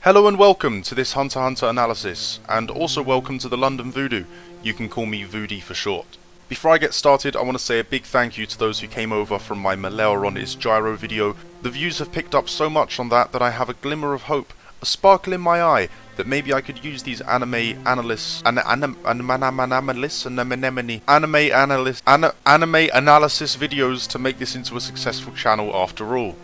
Hello and welcome to this Hunter x Hunter analysis, and also welcome to the London Voodoo. You can call me Voody for short. Before I get started, I want to say a big thank you to those who came over from my Maleo is Gyro video. The views have picked up so much on that I have a glimmer of hope, a sparkle in my eye, that maybe I could use these anime analysis videos to make this into a successful channel after all.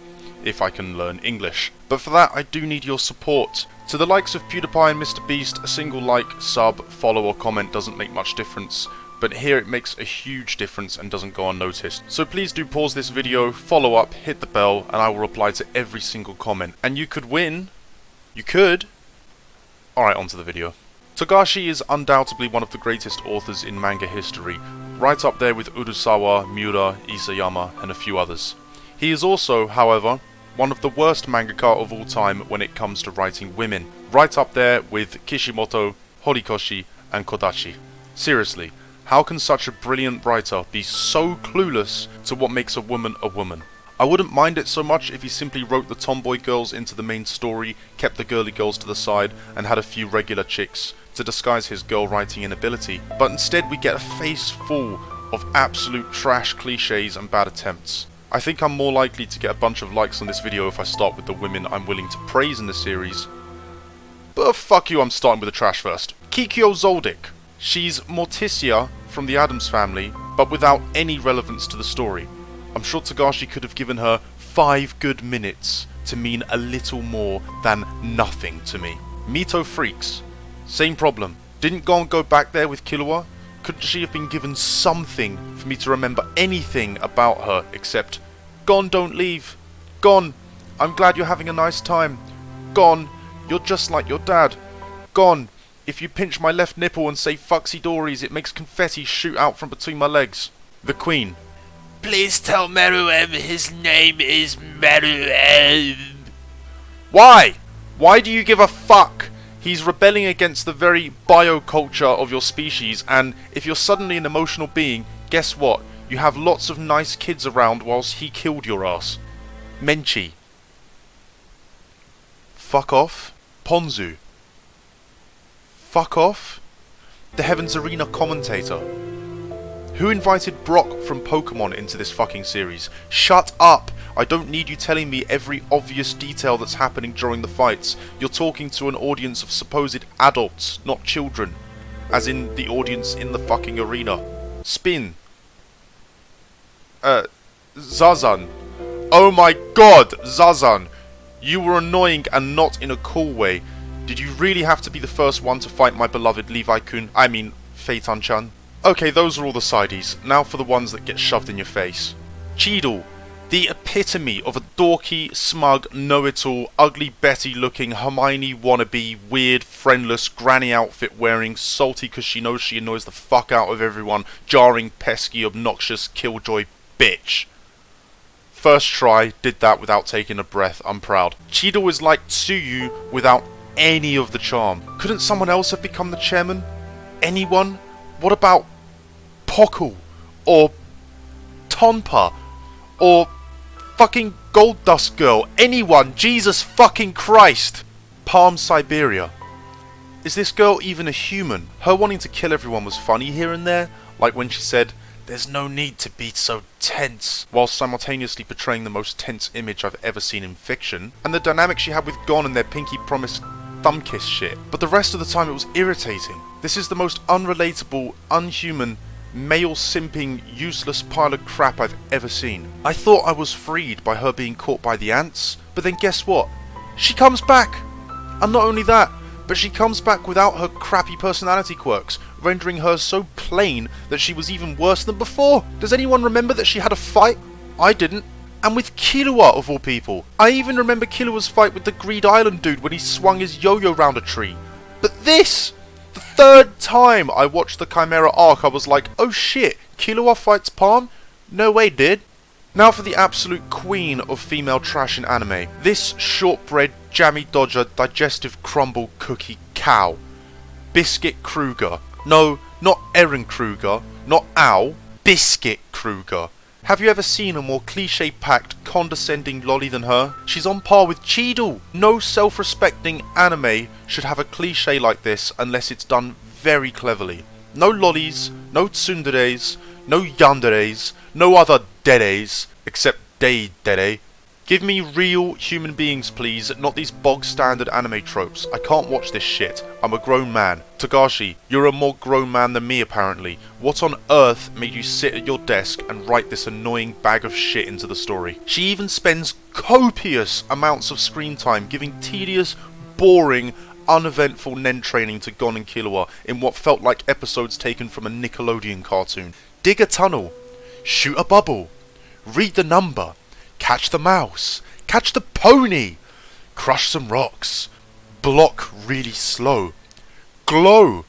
If I can learn English. But for that, I do need your support. To the likes of PewDiePie and Mr. Beast, a single like, sub, follow or comment doesn't make much difference. But here it makes a huge difference and doesn't go unnoticed. So please do pause this video, follow up, hit the bell, and I will reply to every single comment. And you could win. You could. Alright, on to the video. Togashi is undoubtedly one of the greatest authors in manga history, right up there with Urasawa, Miura, Isayama, and a few others. He is also, however, one of the worst mangaka of all time when it comes to writing women, right up there with Kishimoto, Horikoshi, and Kodachi. Seriously, how can such a brilliant writer be so clueless to what makes a woman a woman? I wouldn't mind it so much if he simply wrote the tomboy girls into the main story, kept the girly girls to the side, and had a few regular chicks to disguise his girl writing inability, but instead we get a face full of absolute trash cliches and bad attempts. I think I'm more likely to get a bunch of likes on this video if I start with the women I'm willing to praise in the series. But fuck you, I'm starting with the trash first. Kikyo Zoldyck. She's Morticia from the Addams Family, but without any relevance to the story. I'm sure Togashi could have given her 5 good minutes to mean a little more than nothing to me. Mito Freaks. Same problem. Didn't Gon go back there with Killua? Couldn't she have been given something for me to remember anything about her except, Gon, don't leave. Gon, I'm glad you're having a nice time. Gon, you're just like your dad. Gon, if you pinch my left nipple and say fucksy dories, it makes confetti shoot out from between my legs. The Queen. Please tell Meruem his name is Meruem. Why? Why do you give a fuck? He's rebelling against the very bioculture of your species, and if you're suddenly an emotional being, guess what? You have lots of nice kids around whilst he killed your ass. Menchi. Fuck off. Ponzu. Fuck off. The Heavens Arena commentator. Who invited Brock from Pokemon into this fucking series? Shut up! I don't need you telling me every obvious detail that's happening during the fights. You're talking to an audience of supposed adults, not children. As in the audience in the fucking arena. Spin. Zazan. Oh my god, Zazan! You were annoying and not in a cool way. Did you really have to be the first one to fight my beloved Levi-kun? I mean, Phaeton-chan. Okay, those are all the sideys. Now for the ones that get shoved in your face. Cheadle. The epitome of a dorky, smug, know-it-all, ugly Betty-looking, Hermione wannabe, weird, friendless, granny outfit wearing, salty cause she knows she annoys the fuck out of everyone, jarring, pesky, obnoxious, killjoy bitch. First try, did that without taking a breath, I'm proud. Cheadle is like Tsuyu without any of the charm. Couldn't someone else have become the chairman? Anyone? What about Pockle? Or Tonpa? Or fucking Gold Dust Girl? Anyone? Jesus fucking Christ! Palm Siberia. Is this girl even a human? Her wanting to kill everyone was funny here and there, like when she said, "There's no need to be so tense," while simultaneously portraying the most tense image I've ever seen in fiction, and the dynamic she had with Gon and their pinky promise thumb kiss shit. But the rest of the time it was irritating. This is the most unrelatable, unhuman, male simping, useless pile of crap I've ever seen. I thought I was freed by her being caught by the ants, but then guess what? She comes back! And not only that, but she comes back without her crappy personality quirks, rendering her so plain that she was even worse than before. Does anyone remember that she had a fight? I didn't. And with Killua of all people. I even remember Killua's fight with the Greed Island dude when he swung his yo-yo round a tree. But this! The third time I watched the Chimera arc I was like, oh shit, Killua fights Palm? No way, dude. Now for the absolute queen of female trash in anime. This shortbread, jammy dodger, digestive crumble cookie cow. Biscuit Kruger. No, not Erin Kruger, not Owl. Biscuit Kruger. Have you ever seen a more cliche-packed, condescending lolly than her? She's on par with Cheadle! No self-respecting anime should have a cliche like this unless it's done very cleverly. No lollies, no tsunderes, no yanderes, no other dedes, except dede. Give me real human beings, please, not these bog-standard anime tropes. I can't watch this shit. I'm a grown man. Togashi, you're a more grown man than me, apparently. What on earth made you sit at your desk and write this annoying bag of shit into the story? She even spends copious amounts of screen time giving tedious, boring, uneventful nen training to Gon and Killua in what felt like episodes taken from a Nickelodeon cartoon. Dig a tunnel. Shoot a bubble. Read the number. Catch the mouse. Catch the pony. Crush some rocks. Block really slow. Glow.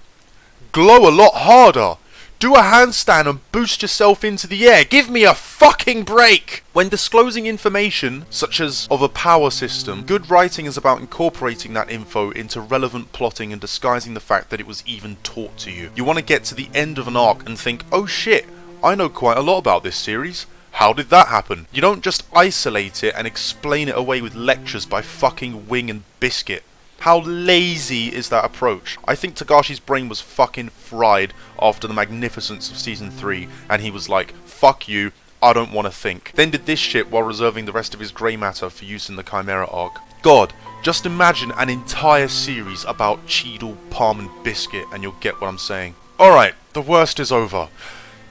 Glow a lot harder. Do a handstand and boost yourself into the air. Give me a fucking break! When disclosing information, such as of a power system, good writing is about incorporating that info into relevant plotting and disguising the fact that it was even taught to you. You want to get to the end of an arc and think, oh shit, I know quite a lot about this series. How did that happen? You don't just isolate it and explain it away with lectures by fucking Wing and Biscuit. How lazy is that approach? I think Togashi's brain was fucking fried after the magnificence of Season 3, and he was like, fuck you, I don't want to think. Then did this shit while reserving the rest of his grey matter for use in the Chimera arc. God, just imagine an entire series about Cheadle, Palm and Biscuit, and you'll get what I'm saying. Alright, the worst is over.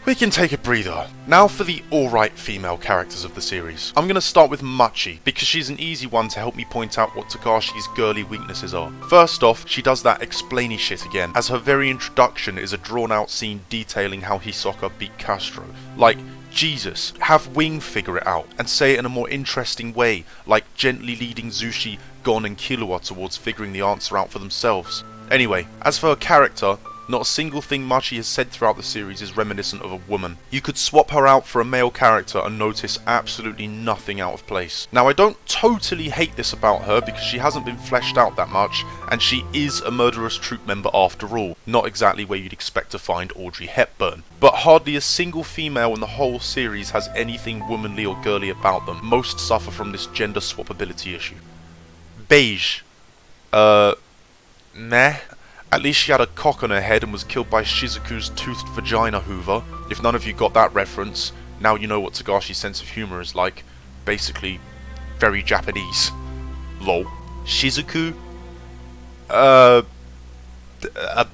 We can take a breather. Now for the alright female characters of the series. I'm going to start with Machi, because she's an easy one to help me point out what Togashi's girly weaknesses are. First off, she does that explainy shit again, as her very introduction is a drawn out scene detailing how Hisoka beat Castro. Like, Jesus, have Wing figure it out, and say it in a more interesting way, like gently leading Zushi, Gon and Killua towards figuring the answer out for themselves. Anyway, as for her character, not a single thing Machi has said throughout the series is reminiscent of a woman. You could swap her out for a male character and notice absolutely nothing out of place. Now I don't totally hate this about her because she hasn't been fleshed out that much, and she is a murderous troop member after all. Not exactly where you'd expect to find Audrey Hepburn. But hardly a single female in the whole series has anything womanly or girly about them. Most suffer from this gender swappability issue. Beige. Meh. At least she had a cock on her head and was killed by Shizuku's toothed vagina hoover. If none of you got that reference, now you know what Togashi's sense of humour is like. Basically, very Japanese. Lol. Shizuku? A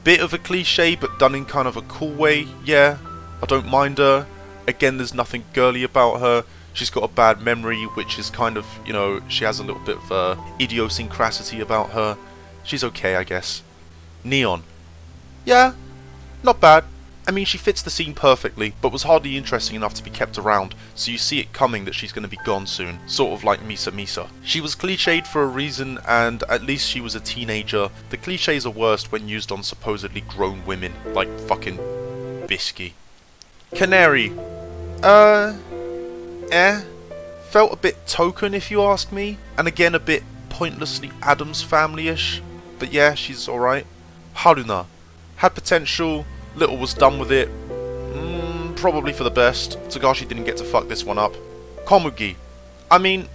bit of a cliche, but done in kind of a cool way, yeah. I don't mind her. Again, there's nothing girly about her. She's got a bad memory, which is kind of, you know, she has a little bit of idiosyncrasy about her. She's okay, I guess. Neon. Yeah, not bad. I mean, she fits the scene perfectly, but was hardly interesting enough to be kept around, so you see it coming that she's going to be gone soon, sort of like Misa Misa. She was cliched for a reason, and at least she was a teenager. The cliches are worst when used on supposedly grown women, like fucking Bisky. Canary. Felt a bit token if you ask me, and again a bit pointlessly Addams Family-ish, but yeah, she's alright. Haruna. Had potential, little was done with it. Probably for the best. Togashi didn't get to fuck this one up. Komugi. I mean,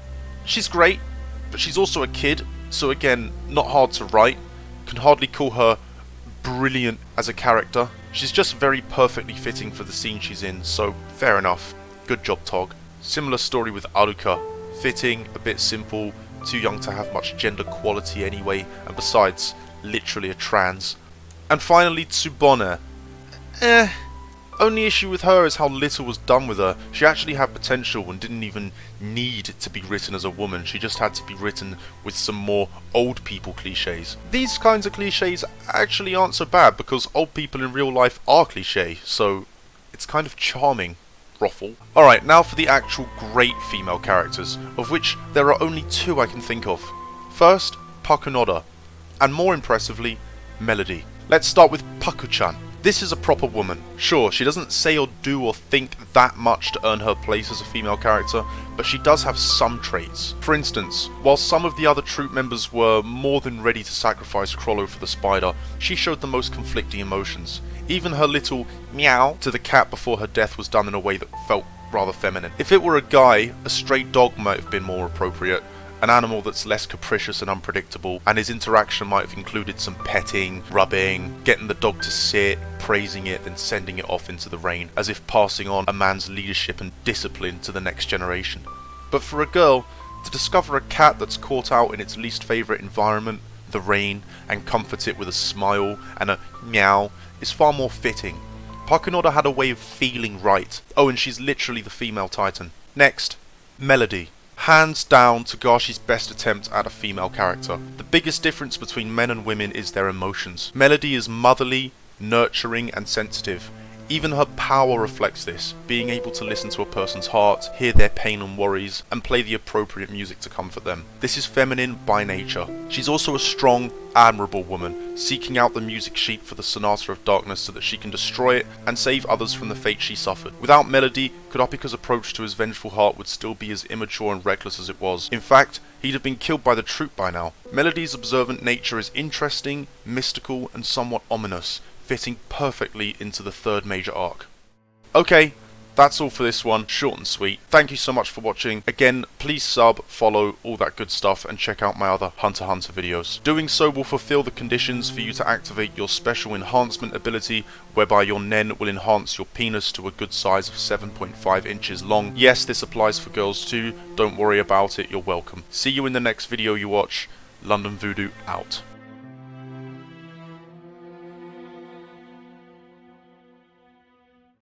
she's great, but she's also a kid, so again, not hard to write. Can hardly call her brilliant as a character. She's just very perfectly fitting for the scene she's in, so fair enough. Good job, Tog. Similar story with Aruka. Fitting, a bit simple, too young to have much gender quality anyway, and besides, literally a trans. And finally, Tsubone. Only issue with her is how little was done with her. She actually had potential and didn't even need to be written as a woman. She just had to be written with some more old people cliches. These kinds of cliches actually aren't so bad because old people in real life are cliche, so it's kind of charming. Ruffle. Alright, now for the actual great female characters, of which there are only two I can think of. First, Pakunoda, and more impressively, Melody. Let's start with Paku-chan. This is a proper woman. Sure, she doesn't say or do or think that much to earn her place as a female character, but she does have some traits. For instance, while some of the other troop members were more than ready to sacrifice Crollo for the spider, she showed the most conflicting emotions. Even her little meow to the cat before her death was done in a way that felt rather feminine. If it were a guy, a stray dog might have been more appropriate. An animal that's less capricious and unpredictable, and his interaction might have included some petting, rubbing, getting the dog to sit, praising it, then sending it off into the rain, as if passing on a man's leadership and discipline to the next generation. But for a girl, to discover a cat that's caught out in its least favourite environment, the rain, and comfort it with a smile and a meow, is far more fitting. Pakunoda had a way of feeling right. Oh, and she's literally the female titan. Next, Melody. Hands down, Togashi's best attempt at a female character. The biggest difference between men and women is their emotions. Melody is motherly, nurturing, and sensitive. Even her power reflects this, being able to listen to a person's heart, hear their pain and worries, and play the appropriate music to comfort them. This is feminine by nature. She's also a strong, admirable woman, seeking out the music sheet for the Sonata of Darkness so that she can destroy it and save others from the fate she suffered. Without Melody, Kurapika's approach to his vengeful heart would still be as immature and reckless as it was. In fact, he'd have been killed by the troop by now. Melody's observant nature is interesting, mystical, and somewhat ominous, fitting perfectly into the third major arc. Okay, that's all for this one, short and sweet. Thank you so much for watching. Again, please sub, follow, all that good stuff, and check out my other Hunter x Hunter videos. Doing so will fulfill the conditions for you to activate your special enhancement ability, whereby your nen will enhance your penis to a good size of 7.5 inches long. Yes, this applies for girls too, don't worry about it, you're welcome. See you in the next video you watch. London Voodoo out.